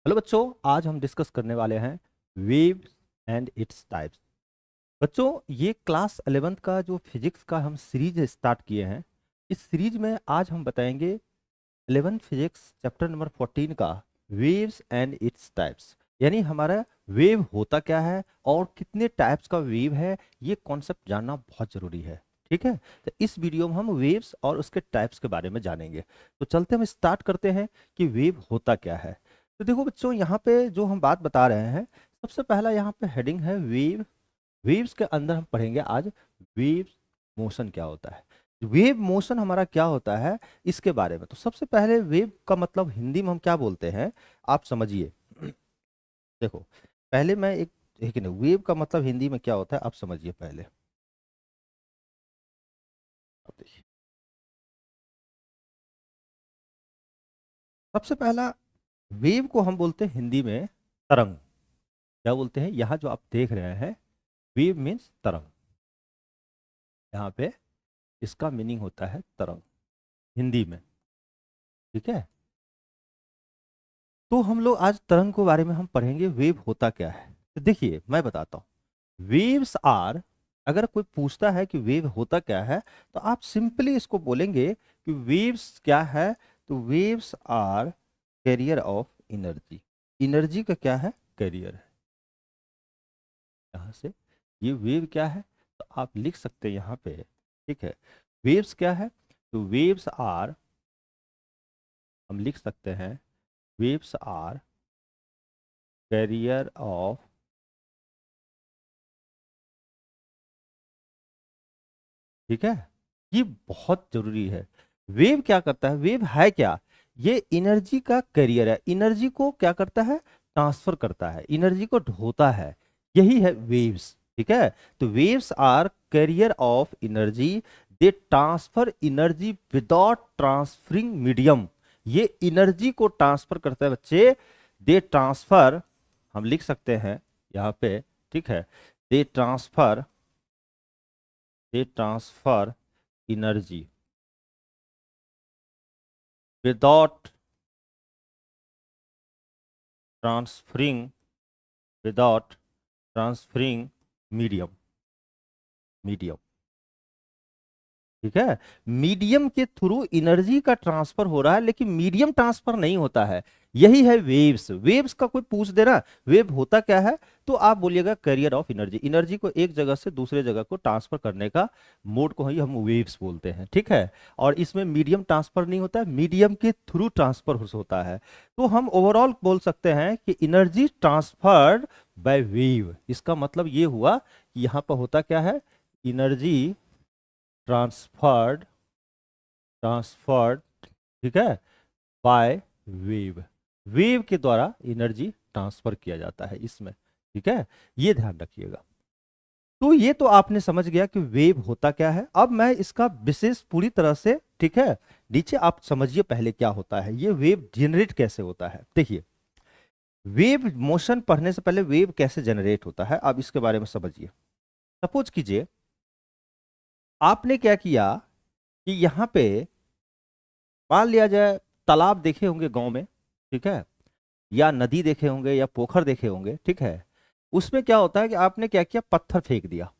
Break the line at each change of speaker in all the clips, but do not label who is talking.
Hello बच्चों, आज हम डिस्कस करने वाले हैं वेव्स एंड इट्स टाइप्स। बच्चों, ये क्लास 11th का जो फिजिक्स का हम सीरीज स्टार्ट किए हैं, इस सीरीज में आज हम बताएंगे 11th फिजिक्स चैप्टर नंबर 14 का वेव्स एंड इट्स टाइप्स। यानी हमारा वेव होता क्या है और कितने टाइप्स का वेव है, ये कॉन्सेप्ट जानना बहुत जरूरी है। ठीक है, तो इस वीडियो में हम वेव्स और उसके टाइप्स के बारे में जानेंगे। तो चलते हम स्टार्ट करते हैं कि वेव होता क्या है। तो देखो बच्चों, यहाँ पे जो हम बात बता रहे हैं, सबसे पहला यहाँ पे हेडिंग है वेव। वेव्स के अंदर हम पढ़ेंगे आज वेव मोशन क्या होता है। वेव मोशन हमारा क्या होता है इसके बारे में। तो सबसे पहले वेव का मतलब हिंदी में हम क्या बोलते हैं, आप समझिए। देखो, पहले मैं एक नहीं, वेव का मतलब हिंदी में क्या होता है आप समझिए पहले। अब देखिए, सबसे पहला वेव को हम बोलते हैं हिंदी में तरंग। क्या बोलते हैं, यहाँ जो आप देख रहे हैं वेव मीन्स तरंग। यहाँ पे इसका मीनिंग होता है तरंग हिंदी में। ठीक है, तो हम लोग आज तरंग के बारे में हम पढ़ेंगे वेव होता क्या है। तो देखिए मैं बताता हूँ, वेव्स आर, अगर कोई पूछता है कि वेव होता क्या है, तो आप सिंपली इसको बोलेंगे कि वेव्स क्या है। तो waves are carrier of energy. Energy का क्या है, कैरियर है। यहाँ से ये वेव क्या है, तो आप लिख सकते हैं यहाँ पे। ठीक है, वेव्स क्या है, तो वेव्स आर, हम लिख सकते हैं वेव्स आर कैरियर ऑफ, ठीक है, ये बहुत जरूरी है। वेव क्या करता है, वेव है क्या, ये एनर्जी का कैरियर है। एनर्जी को क्या करता है, ट्रांसफर करता है, एनर्जी को ढोता है, यही है वेव्स। ठीक है, तो waves are carrier of energy, they transfer energy without transferring medium. ये एनर्जी को ट्रांसफर करता है बच्चे, दे ट्रांसफर, हम लिख सकते हैं यहाँ पे। ठीक है, they transfer, they transfer energy without transferring, without transferring medium, medium. ठीक है, मीडियम के थ्रू एनर्जी का ट्रांसफर हो रहा है, लेकिन मीडियम ट्रांसफर नहीं होता है। यही है वेव्स। वेव्स का कोई पूछ दे रहा वेव होता क्या है, तो आप बोलिएगा कैरियर ऑफ एनर्जी। एनर्जी को एक जगह से दूसरे जगह को ट्रांसफर करने का मोड को ही हम वेव्स बोलते हैं। ठीक है, और इसमें मीडियम ट्रांसफर नहीं होता है, मीडियम के थ्रू ट्रांसफर होता है। तो हम ओवरऑल बोल सकते हैं कि एनर्जी ट्रांसफर्ड बाय वेव। इसका मतलब ये हुआ कि यहाँ पर होता क्या है, एनर्जी ट्रांसफर्ड, ट्रांसफर्ड, ठीक है, बाय वेव। वेव के द्वारा एनर्जी ट्रांसफर किया जाता है इसमें। ठीक है, ये ध्यान रखिएगा। तो ये तो आपने समझ गया कि वेव होता क्या है। अब मैं इसका विशेष पूरी तरह से, ठीक है, नीचे आप समझिए पहले क्या होता है, ये वेव जनरेट कैसे होता है। देखिए, वेव मोशन पढ़ने से पहले वेव कैसे जनरेट होता है, अब इसके बारे में समझिए। सपोज कीजिए आपने क्या किया कि यहाँ पे मान लिया जाए तालाब देखे होंगे गांव में, ठीक है, या नदी देखे होंगे या पोखर देखे होंगे। ठीक है, उसमें क्या होता है कि आपने क्या किया, पत्थर फेंक दिया।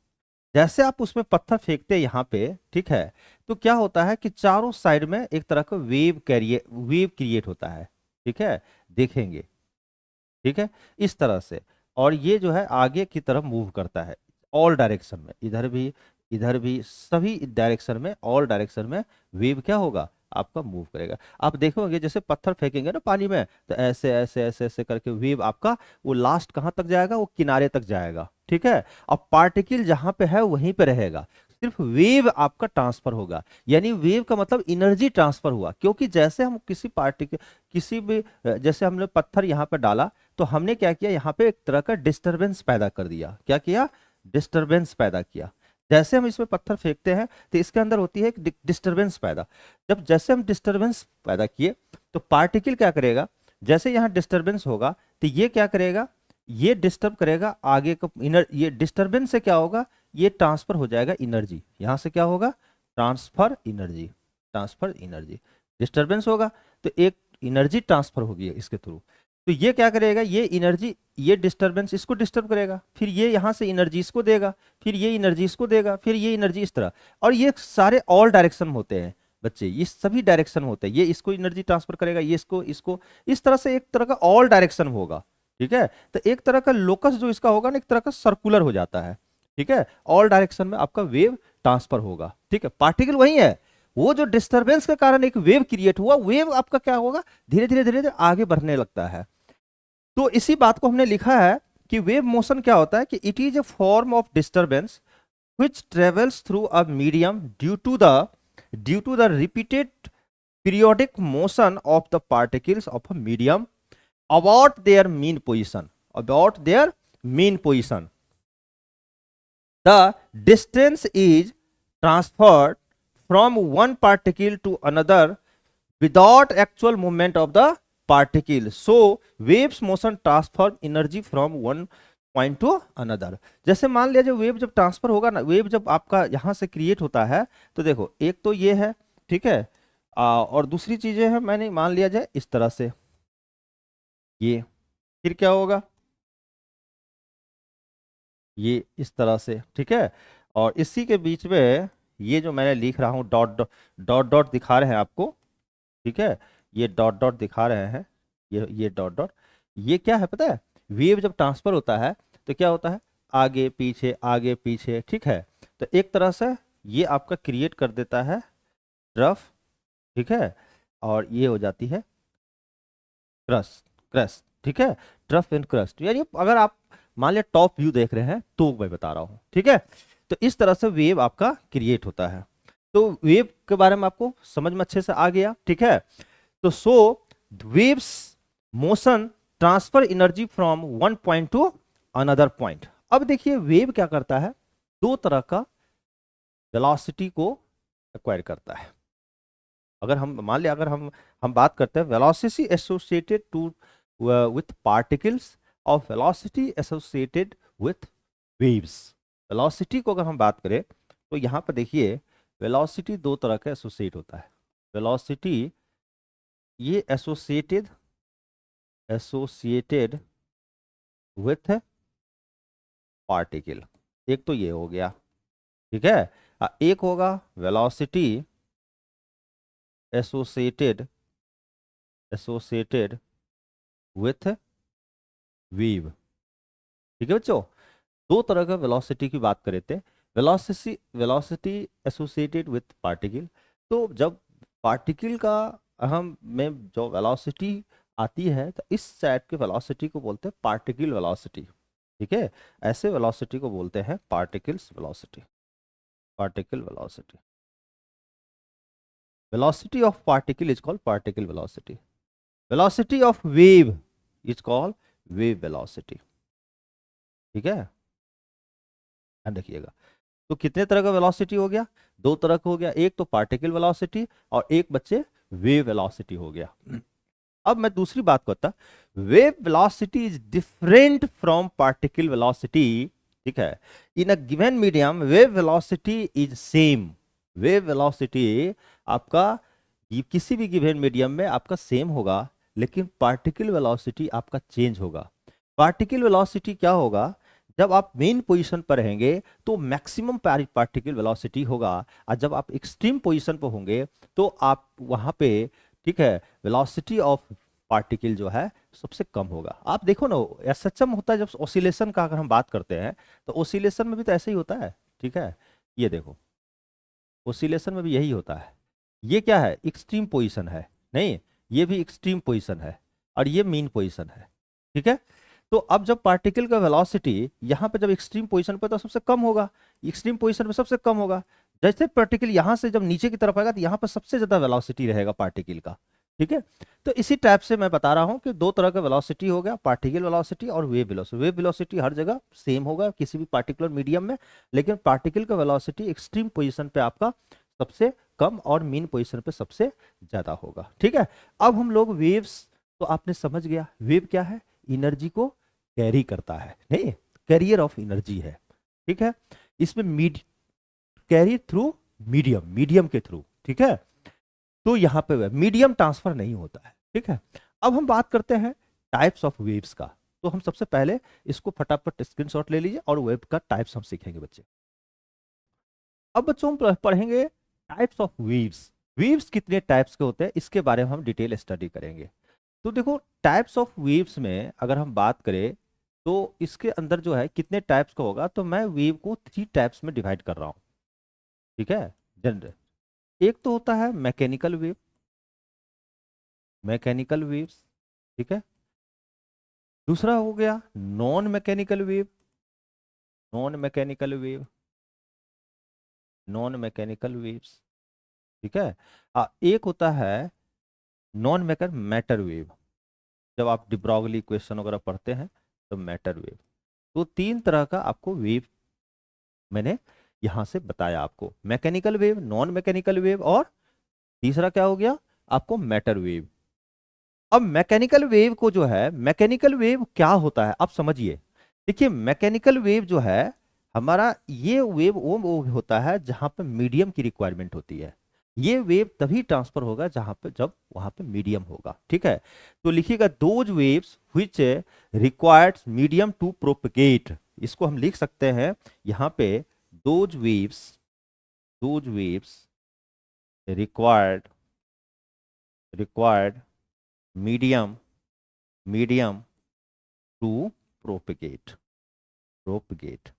जैसे आप उसमें पत्थर फेंकते हैं यहाँ पे, ठीक है, तो क्या होता है कि चारों साइड में एक तरह का वेव क्रिएट होता है। ठीक है, देखेंगे, ठीक है, इस तरह से। और ये जो है आगे की तरफ मूव करता है, ऑल डायरेक्शन में, इधर भी सभी डायरेक्शन में, ऑल डायरेक्शन में वेव क्या होगा, आपका मूव करेगा। आप देखोगे जैसे पत्थर फेंकेंगे ना पानी में, तो ऐसे ऐसे ऐसे ऐसे करके वेव आपका वो लास्ट कहाँ तक जाएगा, वो किनारे तक जाएगा। ठीक है, और पार्टिकल जहां पे है वहीं पे रहेगा, सिर्फ वेव आपका ट्रांसफर होगा। यानी वेव का मतलब एनर्जी ट्रांसफर हुआ, क्योंकि जैसे हम किसी पार्टिकल, किसी भी जैसे हमने पत्थर यहाँ पे डाला, तो हमने क्या किया, यहाँ पे एक तरह का डिस्टरबेंस पैदा कर दिया। क्या किया, डिस्टरबेंस पैदा किया। जैसे हम इसमें पत्थर फेंकते हैं तो इसके अंदर होती है एक डिस्टरबेंस पैदा। जब जैसे हम डिस्टरबेंस पैदा किए, तो पार्टिकल क्या करेगा, जैसे यहाँ डिस्टरबेंस होगा तो ये क्या करेगा, ये डिस्टर्ब करेगा आगे का ये डिस्टरबेंस से क्या होगा, ये ट्रांसफर हो जाएगा एनर्जी। यहाँ से क्या होगा, transfer energy, transfer energy. Disturbance होगा तो एक एनर्जी ट्रांसफर होगी इसके थ्रू। तो ये क्या करेगा, ये एनर्जी, ये डिस्टरबेंस इसको डिस्टर्ब करेगा, फिर ये यहाँ से एनर्जी इसको देगा, फिर ये एनर्जी इसको देगा, फिर ये एनर्जी इस तरह। और ये सारे ऑल डायरेक्शन होते हैं बच्चे, ये सभी डायरेक्शन होते हैं। ये इसको एनर्जी ट्रांसफर करेगा, ये इसको इस तरह से एक तरह का ऑल डायरेक्शन होगा। ठीक है, तो एक तरह का लोकस जो इसका होगा ना, एक तरह का सर्कुलर हो जाता है। ठीक है, ऑल डायरेक्शन में आपका वेव ट्रांसफर होगा। ठीक है, पार्टिकल वही है, वो जो डिस्टरबेंस के कारण एक वेव क्रिएट हुआ, वेव आपका क्या होगा, धीरे धीरे धीरे धीरे आगे बढ़ने लगता है। तो इसी बात को हमने लिखा है कि वेव मोशन क्या होता है, कि it is a form of disturbance which travels through a medium due to the repeated periodic motion of the particles of a medium about their mean position. The distance is transferred from one particle to another without actual movement of the particle. So waves motion transfer energy from one point to another. जैसे मान लिया जो wave जब transfer होगा ना, wave जब आपका यहां से क्रिएट होता है, तो देखो एक तो ये है, ठीक है, और दूसरी चीजें हैं, मैंने मान लिया जाए इस तरह से, ये फिर क्या होगा, ये इस तरह से। ठीक है, और इसी के बीच में ये जो मैंने लिख रहा हूं, डॉट डॉट डॉट दिखा रहे हैं आपको। ठीक है, ये डॉट डॉट दिखा रहे हैं, ये डॉट डॉट, ये क्या है पता है, वेव जब ट्रांसफर होता है तो क्या होता है, आगे पीछे आगे पीछे। ठीक है, तो एक तरह से ये आपका क्रिएट कर देता है ट्रफ। ठीक है, और ये हो जाती है क्रस्ट क्रस्ट। ठीक है, ट्रफ एंड क्रस्ट, यानी अगर आप मान लिया टॉप व्यू देख रहे हैं तो मैं बता रहा हूं। ठीक है, तो इस तरह से वेव आपका क्रिएट होता है। तो वेव के बारे में आपको समझ में अच्छे से आ गया। ठीक है, तो so waves motion transfer energy from one point to another point. अब देखिए वेव क्या करता है, दो तरह का वेलोसिटी को एक्वायर करता है। अगर हम मान लिया, अगर हम बात करते हैं velocity associated to with particles और velocity associated with waves. Velocity को अगर हम बात करें तो यहां पर देखिए वेलोसिटी दो तरह का एसोसिएट होता है। वेलोसिटी ये एसोसिएटेड विथ पार्टिकल, एक तो ये हो गया। ठीक है, एक होगा वेलोसिटी एसोसिएटेड विथ वेव। ठीक है बच्चों, दो तरह का वेलोसिटी की बात करे थे, वेलोसिटी एसोसिएटेड विथ पार्टिकल। तो जब पार्टिकल का हम में जो वेलोसिटी आती है, तो इस साइड के वेलोसिटी को बोलते हैं पार्टिकल वेलोसिटी। ठीक है, ऐसे वेलोसिटी को बोलते हैं particle velocity. Velocity of particle is called particle velocity. Velocity of wave is called wave velocity. ठीक है, ध्यान रखिएगा। तो कितने तरह का वेलोसिटी हो गया, दो तरह का हो गया, एक तो पार्टिकल वेलोसिटी और एक बच्चे वेव वेलोसिटी हो गया। अब मैं दूसरी बात करता, wave velocity is different from particle velocity. ठीक है, in a given medium wave velocity is same. Wave velocity आपका किसी भी गिवन मीडियम में आपका सेम होगा, लेकिन पार्टिकल वेलोसिटी आपका चेंज होगा। पार्टिकल वेलोसिटी क्या होगा, जब आप मेन पोजीशन पर रहेंगे तो मैक्सिमम पार्टिकल वेलोसिटी होगा, और जब आप एक्सट्रीम पोजीशन पर होंगे तो आप वहां पे, ठीक है, वेलोसिटी ऑफ पार्टिकल जो है सबसे कम होगा। आप देखो ना, एसएचएम होता है जब ऑसिलेशन का अगर हम बात करते हैं, तो ऑसिलेशन में भी तो ऐसे ही होता है। ठीक है, ये देखो ऑसिलेशन में भी यही होता है। ये क्या है, एक्सट्रीम पोजीशन है, नहीं ये भी एक्सट्रीम पोजीशन है, और ये मीन पोजीशन है। ठीक है, तो अब जब पार्टिकल का वेलोसिटी यहाँ पे जब एक्सट्रीम पोजीशन पर तो सबसे कम होगा, एक्सट्रीम पोजीशन पे सबसे कम होगा। जैसे पार्टिकल यहाँ से जब नीचे की तरफ आएगा तो यहाँ पर सबसे ज्यादा वेलोसिटी रहेगा पार्टिकल का। ठीक है, तो इसी टाइप से मैं बता रहा हूँ कि दो तरह का वेलोसिटी हो गया, पार्टिकल वेलोसिटी और वेव वेलोसिटी। वेव वेलोसिटी हर जगह सेम होगा किसी भी पार्टिकुलर मीडियम में, लेकिन पार्टिकल का वेलोसिटी एक्सट्रीम पोजीशन पे आपका सबसे कम और मीन पोजीशन पे सबसे ज्यादा होगा। ठीक है, अब हम लोग वेव्स, तो आपने समझ गया वेव क्या है, एनर्जी को कैरी करता है, नहीं कैरियर ऑफ एनर्जी है। ठीक है, इसमें कैरी थ्रू मीडियम के थ्रू। ठीक है, तो यहां पे मीडियम ट्रांसफर नहीं होता है। ठीक है, अब हम बात करते हैं टाइप्स ऑफ वेव्स का। तो हम सबसे पहले इसको फटाफट स्क्रीनशॉट ले लीजिए और वेव का टाइप्स हम सीखेंगे बच्चे। अब बच्चों हम पढ़ेंगे टाइप्स ऑफ वेव्स। वेव्स कितने टाइप्स के होते हैं इसके बारे में हम डिटेल स्टडी करेंगे। तो देखो, टाइप्स ऑफ वेव्स में अगर हम बात करें तो इसके अंदर जो है कितने टाइप्स का होगा, तो मैं वेव को 3 टाइप्स में डिवाइड कर रहा हूं। ठीक है, जनरल। एक तो होता है मैकेनिकल वेव, मैकेनिकल वेव्स। ठीक है। दूसरा हो गया non mechanical wave, non mechanical wave, non mechanical waves. ठीक है। एक होता है नॉन मैटर वेव। जब आप डिब्रॉगली इक्वेशन वगैरह पढ़ते हैं तो मैटर वेव। तो 3 तरह का आपको वेव मैंने यहां से बताया आपको, mechanical wave, non mechanical wave और तीसरा क्या हो गया आपको मैटर वेव। अब मैकेनिकल वेव को जो है, मैकेनिकल वेव क्या होता है आप समझिए। देखिए, मैकेनिकल वेव जो है हमारा, ये वेव वो होता है जहां पे मीडियम की रिक्वायरमेंट होती है। ये वेव तभी ट्रांसफर होगा जहां पे, जब वहां पे मीडियम होगा। ठीक है। तो लिखिएगा those waves which requires medium to propagate. इसको हम लिख सकते हैं यहां पे, those waves, those waves required, required medium, medium to propagate, propagate.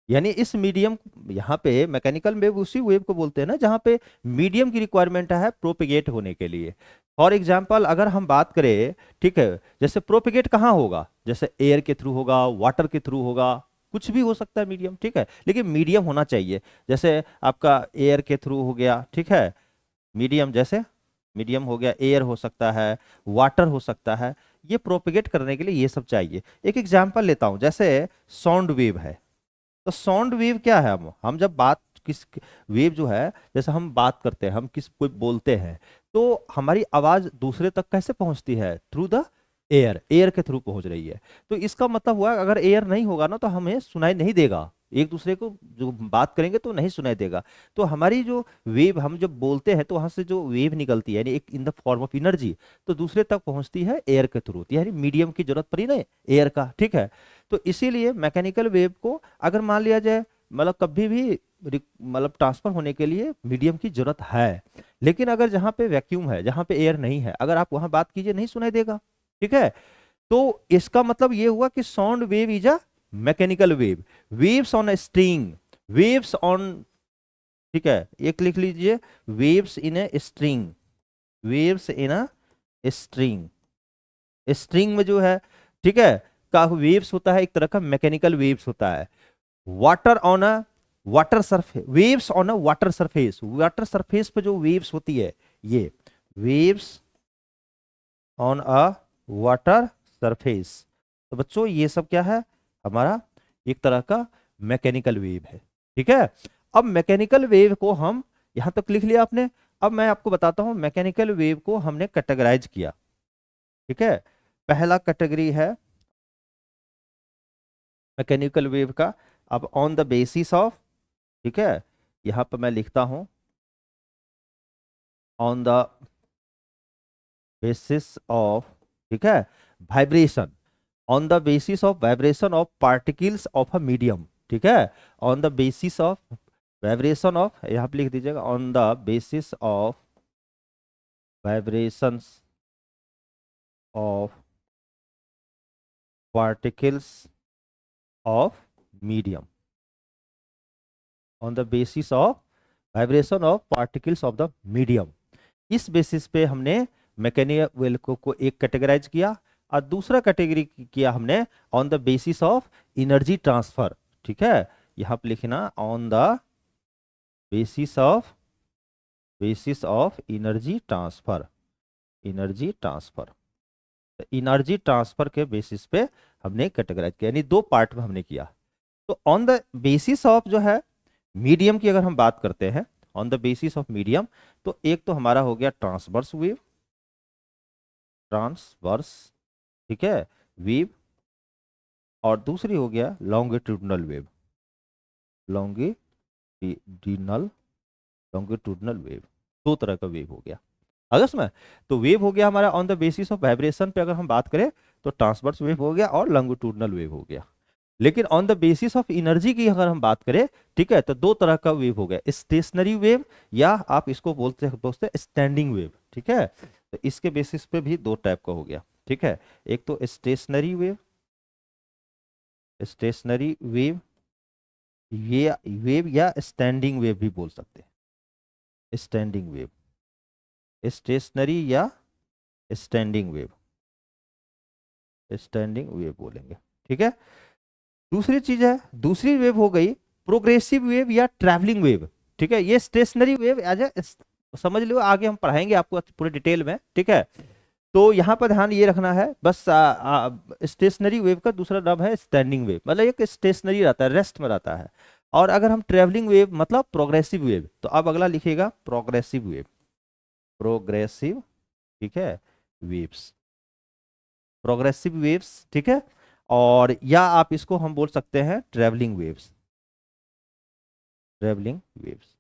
यानी इस मीडियम, यहाँ पे मैकेनिकल वेव उसी वेव को बोलते हैं ना जहाँ पे मीडियम की रिक्वायरमेंट है प्रोपगेट होने के लिए। फॉर एग्जाम्पल अगर हम बात करें, ठीक है, जैसे प्रोपगेट कहाँ होगा, जैसे एयर के थ्रू होगा, वाटर के थ्रू होगा, कुछ भी हो सकता है मीडियम। ठीक है, लेकिन मीडियम होना चाहिए। जैसे आपका एयर के थ्रू हो गया, ठीक है, मीडियम, जैसे मीडियम हो गया, एयर हो सकता है, वाटर हो सकता है। ये प्रोपेगेट करने के लिए ये सब चाहिए। एक एग्जांपल लेता हूं, जैसे साउंड वेव है। तो साउंड वेव क्या है, हम जब बात, किस वेव जो है, जैसे हम बात करते हैं, हम किस कोई बोलते हैं, तो हमारी आवाज दूसरे तक कैसे पहुंचती है, थ्रू द एयर, एयर के थ्रू पहुंच रही है। तो इसका मतलब हुआ अगर एयर नहीं होगा ना तो हमें सुनाई नहीं देगा, एक दूसरे को जो बात करेंगे तो नहीं सुनाई देगा। तो हमारी जो वेव, हम जब बोलते हैं तो वहां से जो वेव निकलती है, यानी एक in the form of energy, तो दूसरे तक पहुंचती है एयर के थ्रू, यानी मीडियम की जरूरत पड़ी ना एयर का। ठीक है। तो इसीलिए मैकेनिकल वेव को अगर मान लिया जाए, मतलब कभी भी मतलब ट्रांसफर होने के लिए मीडियम की जरूरत है। लेकिन अगर जहां पे वैक्यूम है, जहां पे एयर नहीं है, अगर आप वहां बात कीजिए नहीं सुनाई देगा। ठीक है। तो इसका मतलब ये हुआ कि sound wave is a mechanical wave, waves on a string, waves on, ठीक है, एक लिख लीजिए, waves in a string, waves in a string. String में जो है, ठीक है, का वेव्स होता है, एक तरह का मैकेनिकल वेव्स होता है। Water on a water surface, waves on a water surface, water surface पे जो वेव्स होती है, ये waves on a water surface. तो बच्चों ये सब क्या है, हमारा एक तरह का मैकेनिकल वेव है। ठीक है। अब मैकेनिकल वेव को हम, यहां तक लिख लिया आपने। अब मैं आपको बताता हूं, मैकेनिकल वेव को हमने कैटेगराइज किया। ठीक है। पहला कैटेगरी है मैकेनिकल वेव का। अब ऑन द बेसिस ऑफ, ठीक है, यहां पर मैं लिखता हूं ऑन द बेसिस ऑफ, ठीक है, vibration, on the basis of vibration of particles of a medium. ठीक है। On the basis of vibration of, यहां पे लिख दीजिएगा, on the basis of vibrations of particles of medium, on the basis of vibration of particles of the medium. इस basis पे हमने mechanical wave को एक कैटेगराइज किया, और दूसरा कैटेगरी किया हमने on the basis of energy transfer. ठीक है, यहां पे लिखना on the basis of, basis of energy transfer, energy transfer. Energy transfer के बेसिस पे हमने कैटेगराइज किया, यानी 2 पार्ट में हमने किया। तो ऑन द बेसिस ऑफ जो है मीडियम की अगर हम बात करते हैं, on the basis of medium, तो एक तो हमारा हो गया ट्रांसवर्स वेव, ट्रांसवर्स, ठीक है, वेव, और दूसरी हो गया longitudinal wave, longitudinal, longitudinal wave. 2 तरह का वेव हो गया। अगस्त में। तो वेव हो गया हमारा on the basis of vibration पे अगर हम बात करें तो ट्रांसवर्स वेव हो गया और लॉन्गिट्यूडनल वेव हो गया। लेकिन on the basis of energy की अगर हम बात करें, ठीक है, तो दो तरह का वेव हो गया, स्टेशनरी वेव या आप इसको बोलते बोलते स्टैंडिंग वेव, ठीक है। तो इसके बेसिस पे भी दो टाइप का हो गया, ठीक है। एक तो स्टेशनरी वेव, स्टेशनरी वेव, ये वेव या स्टैंडिंग वेव भी बोल सकते हैं, स्टैंडिंग वेव, स्टेशनरी या स्टैंडिंग वेव, स्टैंडिंग वेव बोलेंगे, ठीक है। दूसरी चीज है, दूसरी वेव हो गई प्रोग्रेसिव वेव या ट्रैवलिंग वेव, ठीक है। ये स्टेशनरी वेव एज ए समझ लो, आगे हम पढ़ाएंगे आपको पूरे डिटेल में, ठीक है। तो यहाँ पर ध्यान ये रखना है बस, स्टेशनरी वेव का दूसरा नाम है स्टैंडिंग वेव, मतलब एक स्टेशनरी रहता है, रेस्ट में रहता है। और अगर हम ट्रैवलिंग वेव मतलब प्रोग्रेसिव वेव, तो अब अगला लिखिएगा प्रोग्रेसिव वेव, प्रोग्रेसिव, ठीक है, वेव्स, प्रोग्रेसिव वेव्स, ठीक है। और या आप इसको हम बोल सकते हैं ट्रैवलिंग वेव्स, ट्रैवलिंग वेव्स।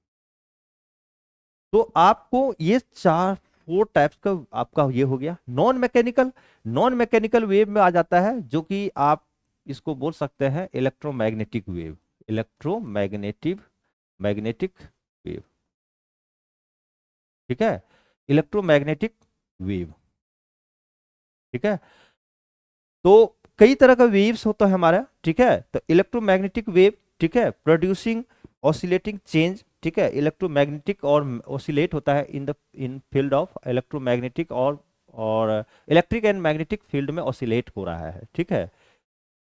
तो आपको ये चार फोर टाइप्स का आपका ये हो गया। Non mechanical, non mechanical wave में आ जाता है जो कि आप इसको बोल सकते हैं electromagnetic wave, electromagnetic, magnetic wave, ठीक है, इलेक्ट्रोमैग्नेटिक वेव, ठीक है। तो कई तरह का वेव्स होता है हमारा, ठीक है। तो इलेक्ट्रोमैग्नेटिक वेव, ठीक है, प्रोड्यूसिंग ऑसिलेटिंग चेंज, ठीक है, इलेक्ट्रोमैग्नेटिक और ऑसिलेट होता है in the in field of electromagnetic और इलेक्ट्रिक एंड मैग्नेटिक फील्ड में ऑसिलेट हो रहा है, ठीक है।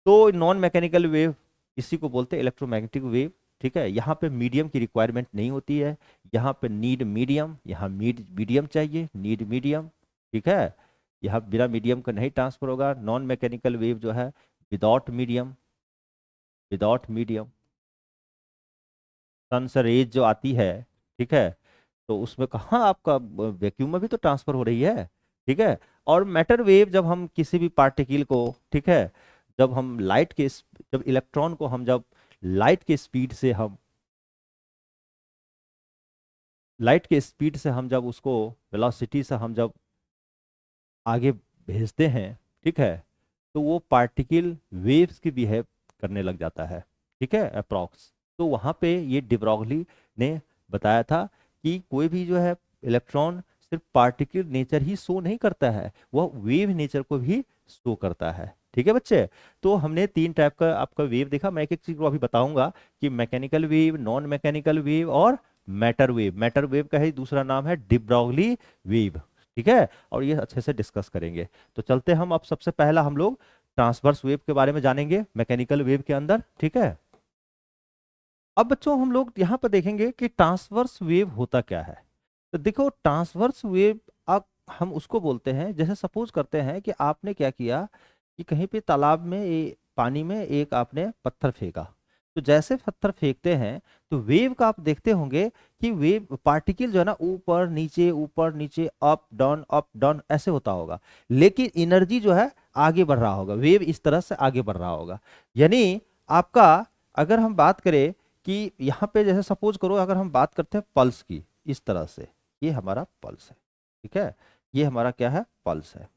तो नॉन मैकेनिकल वेव इसी को बोलते हैं इलेक्ट्रोमैग्नेटिक वेव, ठीक है। यहाँ पे मीडियम की रिक्वायरमेंट नहीं होती है, यहाँ पे नीड मीडियम, यहाँ मीडियम चाहिए, नीड मीडियम, ठीक है। यहाँ बिना मीडियम का नहीं ट्रांसफर होगा। नॉन मैकेनिकल वेव जो है विदाउट मीडियम, विदाउट मीडियम सन से रेज जो आती है, ठीक है, तो उसमें कहाँ आपका वैक्यूम में भी तो ट्रांसफर हो रही है, ठीक है। और मैटर वेव जब हम किसी भी पार्टिकल को, ठीक है, जब हम लाइट के जब इलेक्ट्रॉन को हम जब लाइट के स्पीड से हम लाइट के स्पीड से हम जब उसको वेलोसिटी से हम जब आगे भेजते हैं, ठीक है, तो वो पार्टिकल वेव्स की बिहेव करने लग जाता है, ठीक है, अप्रॉक्स। तो वहाँ पे ये डिब्रॉगली ने बताया था कि कोई भी जो है इलेक्ट्रॉन सिर्फ पार्टिकल नेचर ही शो नहीं करता है, वह वेव नेचर को भी शो करता है, ठीक है बच्चे। तो हमने तीन टाइप का आपका वेव देखा, मैं एक एक चीज को अभी बताऊंगा कि mechanical wave, non mechanical wave और मैटर वेव। मैटर वेव का ही दूसरा नाम है डिब्रॉगली वेव, ठीक है। और ये अच्छे से डिस्कस करेंगे। तो चलते हम, अब सबसे पहला हम लोग ट्रांसवर्स वेव के बारे में जानेंगे मैकेनिकल वेव के अंदर, ठीक है। अब बच्चों हम लोग यहाँ पर देखेंगे कि ट्रांसवर्स वेव होता क्या है। तो देखो ट्रांसवर्स वेव, अब हम उसको बोलते हैं, जैसे सपोज करते हैं कि आपने क्या किया कि कहीं पे तालाब में पानी में एक आपने पत्थर फेंका। तो जैसे पत्थर फेंकते हैं तो वेव का आप देखते होंगे कि वेव पार्टिकल जो है ना ऊपर नीचे अप डाउन ऐसे होता होगा, लेकिन एनर्जी जो है आगे बढ़ रहा होगा, वेव इस तरह से आगे बढ़ रहा होगा। यानी आपका, अगर हम बात करें कि यहाँ पे जैसे सपोज करो अगर हम बात करते हैं पल्स की, इस तरह से ये हमारा पल्स है, ठीक है, ये हमारा क्या है, पल्स है,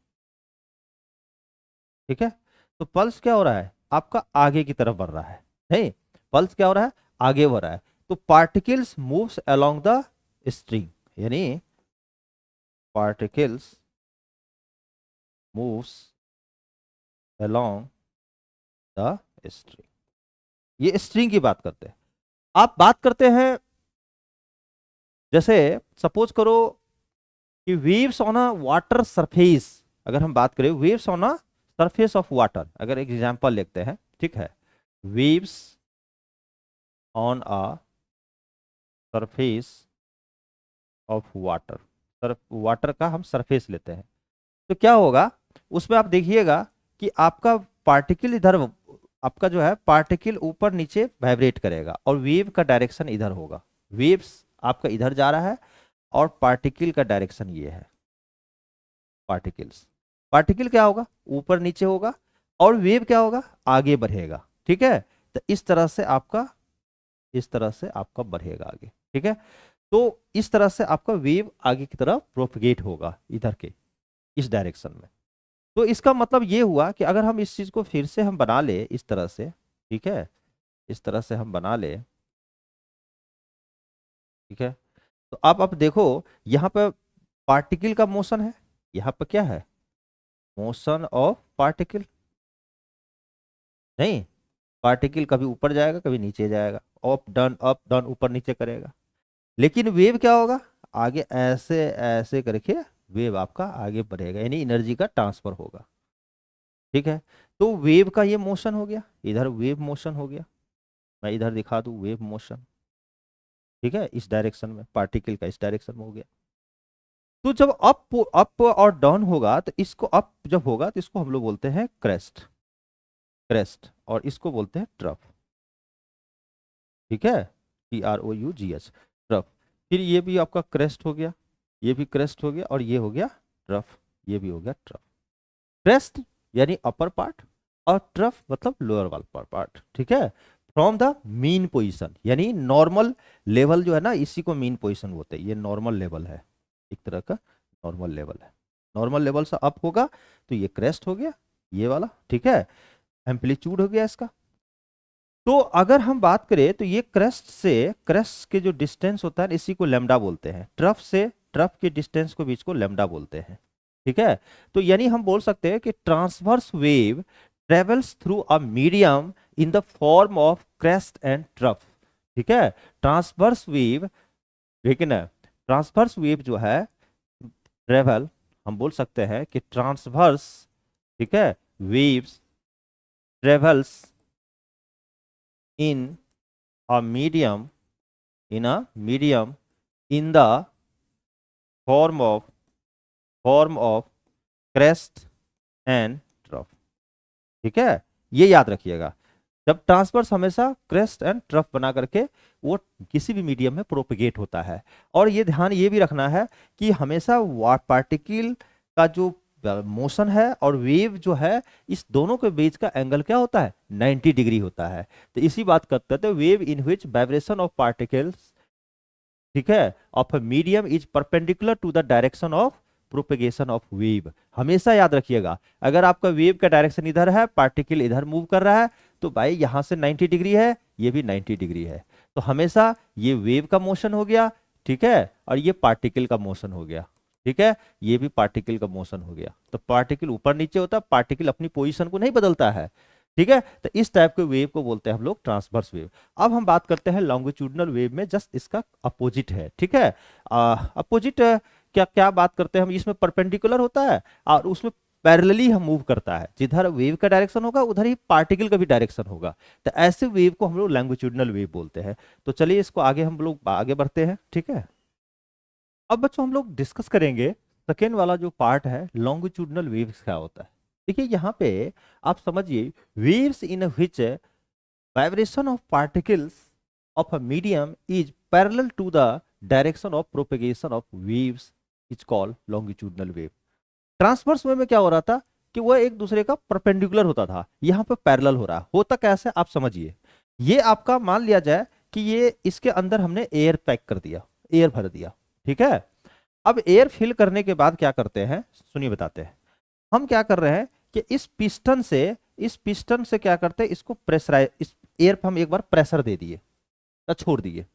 ठीक है। तो पल्स क्या हो रहा है आपका, आगे की तरफ बढ़ रहा है, नहीं, पल्स क्या हो रहा है, आगे बढ़ रहा है। तो particles moves along the string, यानी particles moves along the string, ये स्ट्रिंग की बात करते हैं। आप बात करते हैं जैसे सपोज करो कि waves on a water surface, अगर हम बात करें waves on a surface of water, अगर एक एग्जांपल लेते हैं, ठीक है, waves on a surface of water, water का हम सरफेस लेते हैं, तो क्या होगा उसमें आप देखिएगा कि आपका पार्टिकल इधर, आपका जो है पार्टिकल ऊपर नीचे वाइब्रेट करेगा और वेव का डायरेक्शन इधर होगा, वेव्स आपका इधर जा रहा है और पार्टिकल का डायरेक्शन ये है, पार्टिकल्स, पार्टिकल क्या होगा ऊपर नीचे होगा और वेव क्या होगा आगे बढ़ेगा, ठीक है। तो इस तरह से आपका बढ़ेगा आगे, ठीक है। तो इस तरह से आपका वेव आगे की तरफ प्रोपगेट होगा इधर के इस डायरेक्शन में। तो इसका मतलब ये हुआ कि अगर हम इस चीज को फिर से हम बना ले इस तरह से, ठीक है, इस तरह से हम बना ले, ठीक है, तो आप देखो यहाँ पे पार्टिकल का मोशन है, यहाँ पे क्या है, मोशन ऑफ पार्टिकल, नहीं, पार्टिकल कभी ऊपर जाएगा कभी नीचे जाएगा, अप डाउन ऊपर नीचे करेगा। लेकिन वेव क्या होगा, आगे ऐसे ऐसे करके वेव आपका आगे बढ़ेगा, यानी एनर्जी का ट्रांसफर होगा, ठीक है। तो वेव का ये मोशन हो गया, इधर वेव मोशन हो गया, मैं इधर दिखा दूं वेव मोशन, ठीक है, इस डायरेक्शन में पार्टिकल का इस डायरेक्शन में हो गया। तो जब अप और डाउन होगा तो इसको अप जब होगा तो इसको हम लोग बोलते हैं क्रेस्ट, क्रेस्ट, और इसको बोलते हैं ट्रफ, ठीक है, TROUGH, ट्रफ। फिर ये भी आपका क्रेस्ट हो गया, ये भी क्रेस्ट हो गया, और ये हो गया ट्रफ, ये भी हो गया ट्रफ। क्रेस्ट यानी अपर पार्ट, और ट्रफ मतलब लोअर वाला पार्ट, ठीक है, फ्रॉम द मीन पोजीशन, यानी नॉर्मल लेवल जो है ना, इसी को मीन पोजीशन बोलते हैं। ये नॉर्मल लेवल है, एक तरह का नॉर्मल लेवल है, नॉर्मल लेवल से अप होगा तो ये क्रेस्ट हो गया ये वाला, ठीक है, एम्पलीट्यूड हो गया इसका। तो अगर हम बात करें तो ये क्रेस्ट से क्रेस्ट के जो डिस्टेंस होता है इसी को लैम्डा बोलते हैं, ट्रफ से ट्रफ के डिस्टेंस को बीच को लैम्डा बोलते हैं, ठीक है। तो यानी हम बोल सकते हैं कि transverse wave travels through a medium in the form of crest and trough, ठीक है। ट्रांसवर्स वेव, लेकिन ट्रांसवर्स वेव जो है ट्रेवल, हम बोल सकते हैं कि ट्रांसवर्स, ठीक है, waves travels in a medium in the form of crest and trough, ठीक है, ये याद रखिएगा। जब ट्रांसवर्स हमेशा क्रेस्ट एंड ट्रफ बना करके वो किसी भी मीडियम में प्रोपेगेट होता है। और ये ध्यान ये भी रखना है कि हमेशा पार्टिकल का जो मोशन है और वेव जो है, इस दोनों के बीच का एंगल क्या होता है, 90 डिग्री होता है। तो इसी बात करते थे, wave in which vibration of particles, ठीक है, of a medium is perpendicular to the direction of propagation of wave. हमेशा याद रखिएगा, अगर आपका वेव का डायरेक्शन इधर है, पार्टिकल इधर मूव कर रहा है, तो भाई यहां से 90 डिग्री है, ये भी 90 डिग्री है। तो हमेशा ये वेव का मोशन हो गया, ठीक है, और ये पार्टिकल का मोशन हो गया, ठीक है, ये भी पार्टिकल का मोशन हो गया। तो पार्टिकल ऊपर नीचे होता है, पार्टिकल अपनी पोजीशन को नहीं बदलता है, ठीक है। तो इस टाइप के वेव को बोलते हैं हम लोग ट्रांसवर्स वेव। अब हम बात करते हैं लॉन्गिट्यूडनल वेव में, जस्ट इसका अपोजिट है, ठीक है। अपोजिट क्या क्या बात करते हैं हम, इसमें परपेंडिकुलर होता है और उसमें पैरेलली हम मूव करता है, जिधर वेव का डायरेक्शन होगा उधर ही पार्टिकल का भी डायरेक्शन होगा। तो ऐसे वेव को हम लोग लॉन्गिट्यूडनल वेव बोलते हैं। तो चलिए इसको आगे हम लोग आगे बढ़ते हैं, ठीक है। अब बच्चों हम लोग डिस्कस करेंगे सेकेंड वाला जो पार्ट है, लॉन्गिट्यूडनल वेव्स क्या होता है। देखिए यहाँ पे आप समझिए, waves in which vibration of particles of a medium is parallel to the direction of propagation of waves is called longitudinal wave. Transverse wave में क्या हो रहा था कि वह एक दूसरे का परपेंडिकुलर होता था, यहाँ पे पैरेलल हो रहा है। होता कैसे आप समझिए, ये आपका मान लिया जाए कि ये इसके अंदर हमने एयर पैक कर दिया, एयर भर दिया, ठीक है। अब एयर फिल करने के बाद क्या करते हैं, सुनिए बताते हैं। हम क्या कर रहे हैं कि इस पिस्टन से क्या करते हैं, इसको प्रेशराइज, इस एयर पर हम एक बार प्रेशर दे दिए या छोड़ दिए,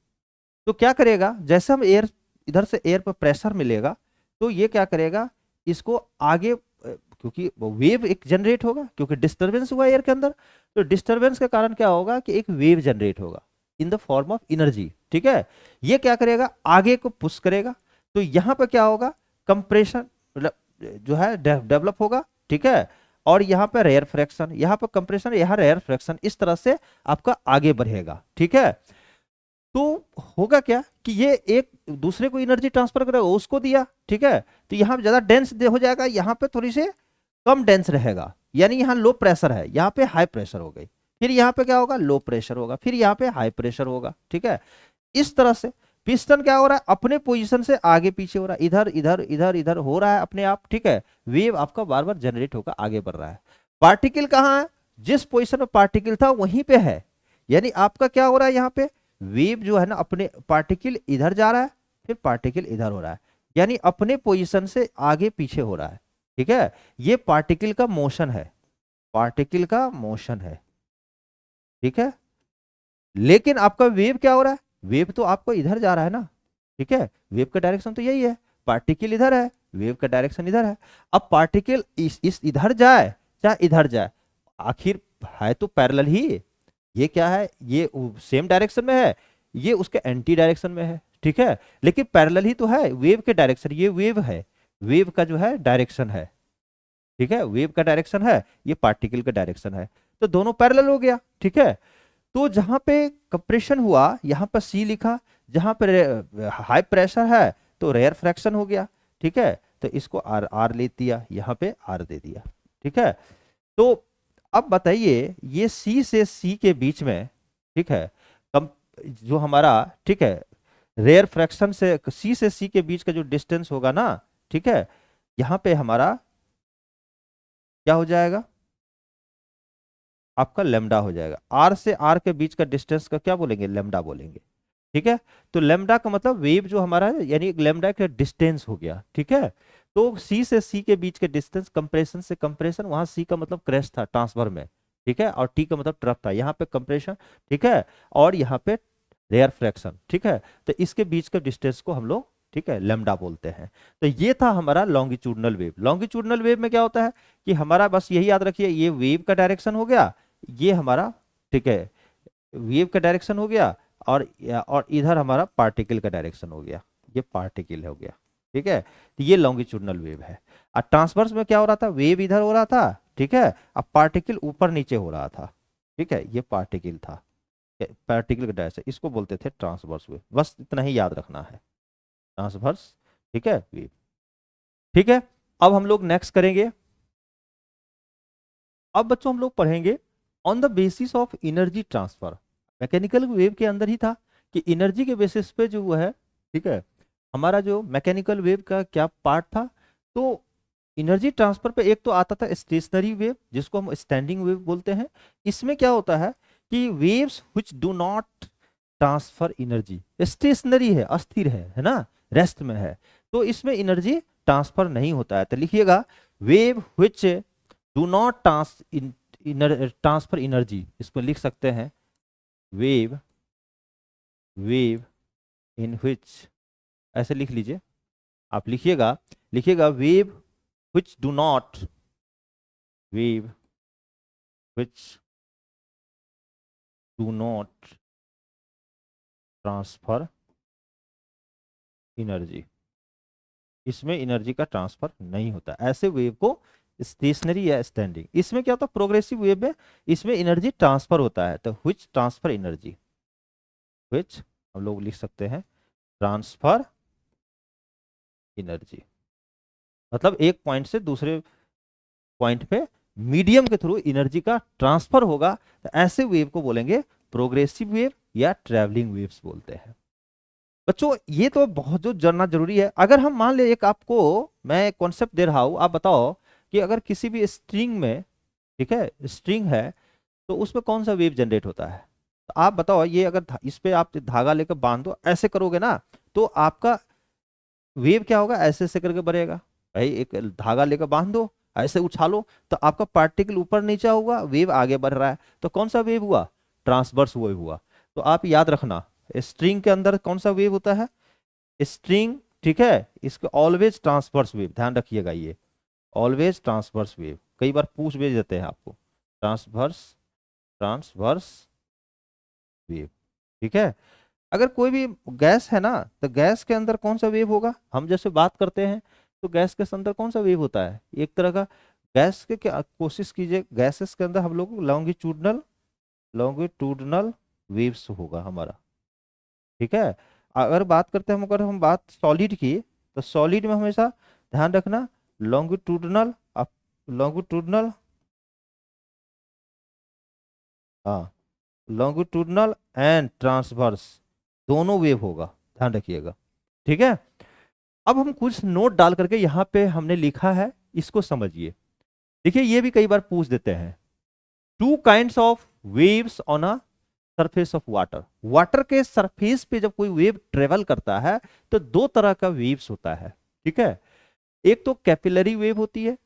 तो क्या करेगा, जैसे हम एयर इधर से एयर पर प्रेशर मिलेगा तो ये क्या करेगा, इसको आगे, क्योंकि वेव एक जनरेट होगा, क्योंकि डिस्टरबेंस हुआ एयर के अंदर, तो डिस्टरबेंस के कारण क्या होगा कि एक वेव जनरेट होगा in the form of energy, ठीक है। ये क्या करेगा, आगे को पुश करेगा, तो यहां पर क्या होगा, कंप्रेशन जो है डेवलप होगा, ठीक है। और यहाँ पे रेयर फ्रैक्शन, यहाँ पर कंप्रेशन, यहाँ रेयर फ्रैक्शन, इस तरह से आपका आगे बढ़ेगा, ठीक है। तो होगा क्या कि ये एक दूसरे को एनर्जी ट्रांसफर करेगा, उसको दिया, ठीक है, तो यहाँ पे ज्यादा डेंस हो जाएगा, यहाँ पे थोड़ी से कम डेंस रहेगा, यानी यहाँ लो प्रेशर है, यहाँ पे हाई प्रेशर हो गई, फिर यहाँ पे क्या होगा, लो प्रेशर होगा, फिर यहाँ पे हाई प्रेशर होगा, ठीक है। इस तरह से पिस्टन क्या हो रहा है, अपने पोजीशन से आगे पीछे हो रहा है, इधर इधर इधर इधर हो रहा है अपने आप, ठीक है। वेव आपका बार बार जनरेट होकर आगे बढ़ रहा है। पार्टिकल कहाँ है, जिस पोजीशन में पार्टिकल था वहीं पे है, यानी आपका क्या हो रहा है, यहाँ पे वेव जो है ना, अपने पार्टिकल इधर जा रहा है,
फिर पार्टिकल इधर हो रहा है, यानी अपने पोजीशन से आगे पीछे हो रहा है। ठीक है, ये पार्टिकल का मोशन है, पार्टिकल का मोशन है। ठीक है, लेकिन आपका वेव क्या हो रहा है, वेव तो आपको इधर जा रहा है ना। ठीक है, वेव का डायरेक्शन तो यही है, पार्टिकल इधर है, वेव का डायरेक्शन इधर है। अब पार्टिकल इस इधर जाए चाहे इधर जाए, आखिर है तो पैरेलल ही। ये क्या है, ये सेम डायरेक्शन में है, ये उसके एंटी डायरेक्शन में है। ठीक है, लेकिन पैरेलल ही तो है वेव के डायरेक्शन, ये वेव है, वेव का जो है डायरेक्शन है। ठीक है, वेव का डायरेक्शन है, ये पार्टिकल का डायरेक्शन है, तो दोनों पैरेलल हो गया। ठीक है, तो जहां पे कंप्रेशन हुआ यहां पर सी लिखा, जहां पर हाई प्रेशर है तो रेयर फ्रैक्शन हो गया। ठीक है, तो इसको आर आर ले दिया, यहाँ पे आर दे दिया। ठीक है, तो अब बताइए ये सी से सी के बीच में, ठीक है, कम जो हमारा, ठीक है, रेयर फ्रैक्शन से सी के बीच का जो डिस्टेंस होगा ना, ठीक है, यहाँ पे हमारा क्या हो जाएगा, आपका लेमडा हो जाएगा। आर से आर के बीच का डिस्टेंस का क्या बोलेंगे, लेमडा बोलेंगे। ठीक है, तो लेमडा का मतलब वेव जो हमारा है, यानी लेमडा का डिस्टेंस हो गया। ठीक है, तो सी से सी के बीच के डिस्टेंस, कंप्रेशन से कंप्रेशन, वहां सी का मतलब क्रैश था ट्रांसफर में। ठीक है, और टी का मतलब ट्रफ था, यहाँ पे कंप्रेशन। ठीक है, और यहाँ पे रेयर फ्रैक्शन। ठीक है, तो इसके बीच के डिस्टेंस को हम लोग, ठीक है, लेमडा बोलते हैं। तो ये था हमारा लॉन्गिट्यूडनल वेव। लॉन्गिट्यूडनल वेव में क्या होता है कि हमारा, बस यही याद रखिए, ये वेव का डायरेक्शन हो गया, ये हमारा, ठीक है, वेव का डायरेक्शन हो गया, और इधर हमारा पार्टिकल का डायरेक्शन हो गया, ये पार्टिकल हो गया। ठीक है, तो ये लॉन्गिट्यूडनल वेव है। और ट्रांसवर्स में क्या हो रहा था, वेव इधर हो रहा था, ठीक है, अब पार्टिकल ऊपर नीचे हो रहा था। ठीक है, ये पार्टिकल था, पार्टिकल का डायरेक्शन, इसको बोलते थे ट्रांसवर्स वेव। बस इतना ही याद रखना है, ट्रांसवर्स, ठीक है, वेव। ठीक है, अब हम लोग नेक्स्ट करेंगे। अब बच्चों हम लोग पढ़ेंगे on the basis of energy transfer. Mechanical wave के अंदर ही था कि एनर्जी के बेसिस पे जो वो है, ठीक है, हमारा जो मैकेनिकल वेव का क्या पार्ट था। तो एनर्जी ट्रांसफर पे एक तो आता था स्टेशनरी वेव, जिसको हम स्टैंडिंग वेव बोलते हैं। इसमें क्या होता है कि waves which do not transfer energy, stationary है, अस्थिर है ना, रेस्ट में है, तो इसमें एनर्जी ट्रांसफर नहीं होता है। तो लिखिएगा wave which do not transfer energy, इसको लिख सकते हैं वेव इन व्हिच, ऐसे लिख लीजिए, आप लिखिएगा, लिखिएगा wave which do not, wave which do not transfer energy, इसमें एनर्जी का ट्रांसफर नहीं होता, ऐसे वेव को स्टेशनरी या स्टैंडिंग। इसमें क्या होता है, प्रोग्रेसिव वेव में इसमें एनर्जी ट्रांसफर होता है। तो व्हिच ट्रांसफर एनर्जी, व्हिच हम लोग लिख सकते हैं ट्रांसफर एनर्जी, मतलब एक पॉइंट से दूसरे पॉइंट पे मीडियम के थ्रू एनर्जी का ट्रांसफर होगा, तो ऐसे वेव को बोलेंगे प्रोग्रेसिव वेव या ट्रैवलिंग वेव्स बोलते हैं। बच्चों ये तो बहुत जो जानना जरूरी है। अगर हम मान ले, एक आपको मैं कॉन्सेप्ट दे रहा हूं, आप बताओ कि अगर किसी भी स्ट्रिंग में, ठीक है, स्ट्रिंग है, तो उसमें कौन सा वेव जनरेट होता है। तो आप बताओ, ये अगर इस पे आप धागा लेकर बांध दो, ऐसे करोगे ना, तो आपका वेव क्या होगा, ऐसे ऐसे करके बढ़ेगा। भाई एक धागा लेकर बांध दो, ऐसे उछालो, तो आपका पार्टिकल ऊपर नीचे होगा, वेव आगे बढ़ रहा है, तो कौन सा वेव हुआ, ट्रांसवर्स वेव हुआ। तो आप याद रखना स्ट्रिंग के अंदर कौन सा वेव होता है, स्ट्रिंग, ठीक है, इसको ऑलवेज ट्रांसवर्स वेव, ध्यान रखिएगा, ये ऑलवेज ट्रांसवर्स वेव। कई बार पूछ भेज देते हैं आपको, ट्रांसवर्स वेव। ठीक है, अगर कोई भी गैस है ना, तो गैस के अंदर कौन सा वेव होगा, हम जैसे बात करते हैं तो गैस के अंदर कौन सा वेव होता है, एक तरह का गैस के, क्या कोशिश कीजिए, गैसेस के अंदर हम लोग लॉन्गिट्यूडनल वेव्स होगा हमारा। ठीक है, अगर बात करते हैं, अगर हम बात सॉलिड की, तो सॉलिड में हमेशा ध्यान रखना लॉन्गिट्यूडनल, लॉन्गिट्यूडनल, हाँ, लॉन्गिट्यूडनल एंड ट्रांसवर्स दोनों वेव होगा, ध्यान रखिएगा। ठीक है, अब हम कुछ नोट डाल करके यहाँ पे हमने लिखा है, इसको समझिए। देखिए ये भी कई बार पूछ देते हैं, two kinds of waves on a surface of water. Water के सरफेस पे जब कोई वेव ट्रेवल करता है तो दो तरह का वेव्स होता है, ठीक है। एक तो कैपिलरी वेव होती है,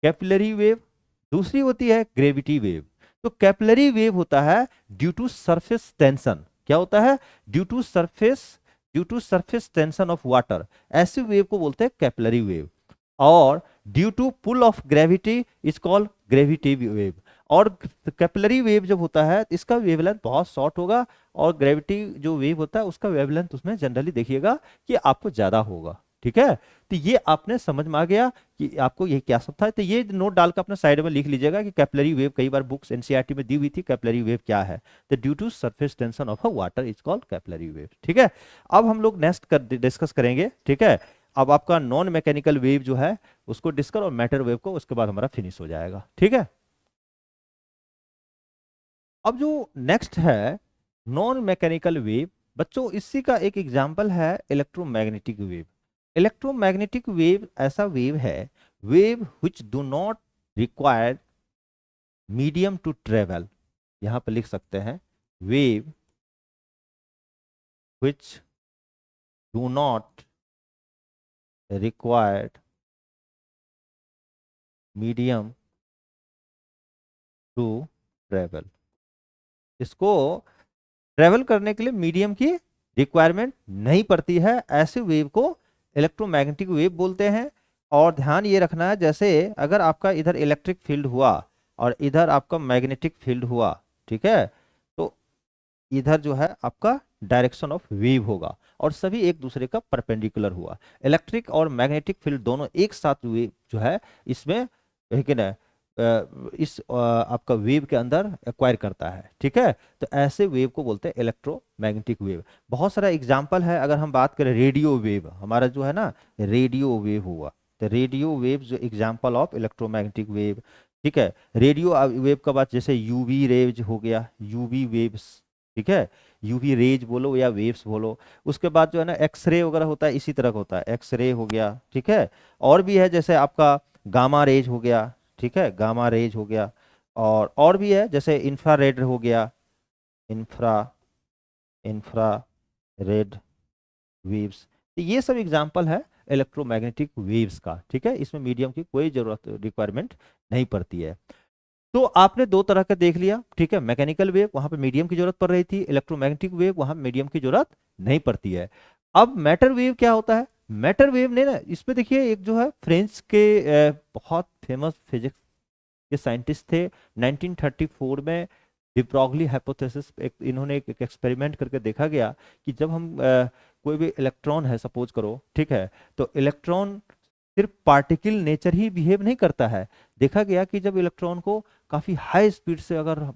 कैपिलरी वेव, दूसरी होती है ग्रेविटी वेव। तो कैपिलरी वेव होता है ड्यू टू सरफेस टेंशन। क्या होता है? Due to surface tension of water, ऐसी वेव को बोलते हैं कैपिलरी वेव। और due to pull of gravity is called gravity wave. और कैपिलरी वेव जब होता है इसका वेवलेंथ बहुत शॉर्ट होगा, और ग्रेविटी जो वेव होता है उसका वेवलेंथ उसमें जनरली देखिएगा कि आपको ज्यादा होगा, ठीक है। तो ये आपने समझ में आ गया कि आपको ये क्या सब था। तो ये नोट डालकर अपने साइड में लिख लीजिएगा कि कैपिलरी वेव कई बार बुक्स एनसीईआरटी में दी हुई थी, कैपिलरी वेव क्या है। तो due to surface tension of a water is called capillary wave, ठीक है। अब हम लोग नेक्स्ट डिस्कस करेंगे, ठीक है। अब आपका नॉन मैकेनिकल वेव जो है उसको डिस्कस, और मैटर वेव को उसके बाद हमारा फिनिश हो जाएगा, ठीक है। अब जो नेक्स्ट है नॉन मैकेनिकल वेव, बच्चों इसी का एक एग्जांपल है इलेक्ट्रोमैग्नेटिक वेव। इलेक्ट्रोमैग्नेटिक वेव ऐसा वेव है, wave which do not require medium to travel. यहां पर लिख सकते हैं wave which do not required medium to travel. इसको ट्रेवल करने के लिए मीडियम की रिक्वायरमेंट नहीं पड़ती है, ऐसे वेव को इलेक्ट्रोमैग्नेटिक वेव बोलते हैं। और ध्यान ये रखना है, जैसे अगर आपका इधर इलेक्ट्रिक फील्ड हुआ और इधर आपका मैग्नेटिक फील्ड हुआ, ठीक है, तो इधर जो है आपका डायरेक्शन ऑफ वेव होगा, और सभी एक दूसरे का परपेंडिकुलर हुआ। इलेक्ट्रिक और मैग्नेटिक फील्ड दोनों एक साथ वेव जो है इसमें है कि ना इस आपका वेव के अंदर एक्वायर करता है, ठीक है। तो ऐसे वेव को बोलते हैं इलेक्ट्रोमैग्नेटिक वेव। बहुत सारा एग्जांपल है, अगर हम बात करें रेडियो वेव, हमारा जो है ना रेडियो वेव हुआ, तो रेडियो वेव जो एग्जांपल ऑफ इलेक्ट्रोमैग्नेटिक वेव, ठीक है। रेडियो वेव का बात जैसे यूवी रेज हो गया, यूवी वेव्स, ठीक है, यूवी रेज बोलो या वेव्स बोलो। उसके बाद जो है ना एक्सरे वगैरह होता है, इसी तरह का होता है, एक्सरे हो गया, ठीक है। और भी है जैसे आपका गामा रेज हो गया, ठीक है, गामा रेज हो गया। और भी है जैसे इंफ्रारेड हो गया, इंफ्रारेड वेव्स। तो ये सब एग्जांपल है इलेक्ट्रोमैग्नेटिक वेव्स का, ठीक है। इसमें मीडियम की कोई जरूरत रिक्वायरमेंट नहीं पड़ती है। तो आपने दो तरह का देख लिया, ठीक है। मैकेनिकल वेव वहां पे मीडियम की जरूरत पड़ रही थी, इलेक्ट्रोमैग्नेटिक वेव वहां मीडियम की जरूरत नहीं पड़ती है। अब मैटर वेव क्या होता है? मैटर वेव ने ना इसमें देखिए एक जो है फ्रेंच के बहुत फेमस फिजिक्स के साइंटिस्ट थे, 1934 में डिब्रोगली हाइपोथेसिस इन्होंने एक एक्सपेरिमेंट करके देखा गया कि जब हम कोई भी इलेक्ट्रॉन है सपोज करो, ठीक है, तो इलेक्ट्रॉन सिर्फ पार्टिकल नेचर ही बिहेव नहीं करता है। देखा गया कि जब इलेक्ट्रॉन को काफी हाई स्पीड से अगर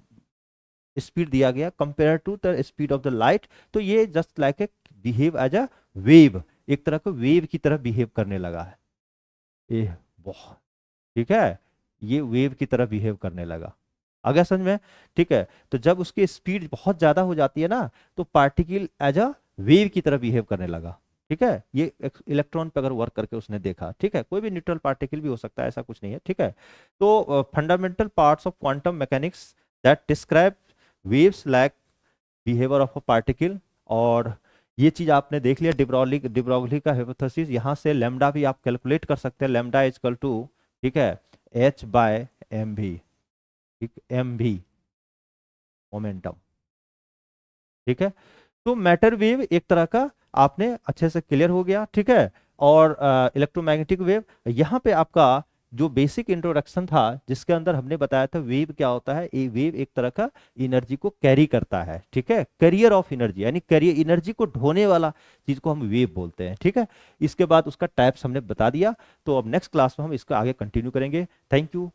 स्पीड दिया गया compare to the speed of the light, तो ये just like a behave as a wave, एक तरह का वेव की तरह बिहेव करने लगा है। ये बहुत, ठीक है, ये वेव की तरह बिहेव करने लगा। आ गया समझ में? ठीक है। तो जब उसकी स्पीड बहुत ज्यादा हो जाती है ना, तो पार्टिकल एज अ वेव की तरह बिहेव करने लगा, ठीक है। ये इलेक्ट्रॉन पे अगर वर्क करके उसने देखा, ठीक है, कोई भी न्यूट्रल पार्टिकल भी हो सकता है, ऐसा कुछ नहीं है, ठीक है। तो fundamental parts of quantum mechanics that describe waves like behaviour of a particle. और ये चीज आपने देख लिया डिब्रोगली का हाइपोथेसिस। यहाँ से लैम्डा भी आप कैलकुलेट कर सकते हैं, लैम्डा इज इक्वल टू, ठीक है, एच बाय एम भी, ठीक, एम भी मोमेंटम, ठीक है। तो मैटर वेव एक तरह का आपने अच्छे से क्लियर हो गया, ठीक है। और इलेक्ट्रोमैग्नेटिक वेव, यहाँ पे आपका जो बेसिक इंट्रोडक्शन था जिसके अंदर हमने बताया था वेव क्या होता है। ये वेव एक तरह का एनर्जी को कैरी करता है, ठीक है, कैरियर ऑफ एनर्जी, यानी कैरियर एनर्जी को ढोने वाला चीज को हम वेव बोलते हैं, ठीक है। इसके बाद उसका टाइप्स हमने बता दिया। तो अब नेक्स्ट क्लास में हम इसका आगे कंटिन्यू करेंगे। Thank you.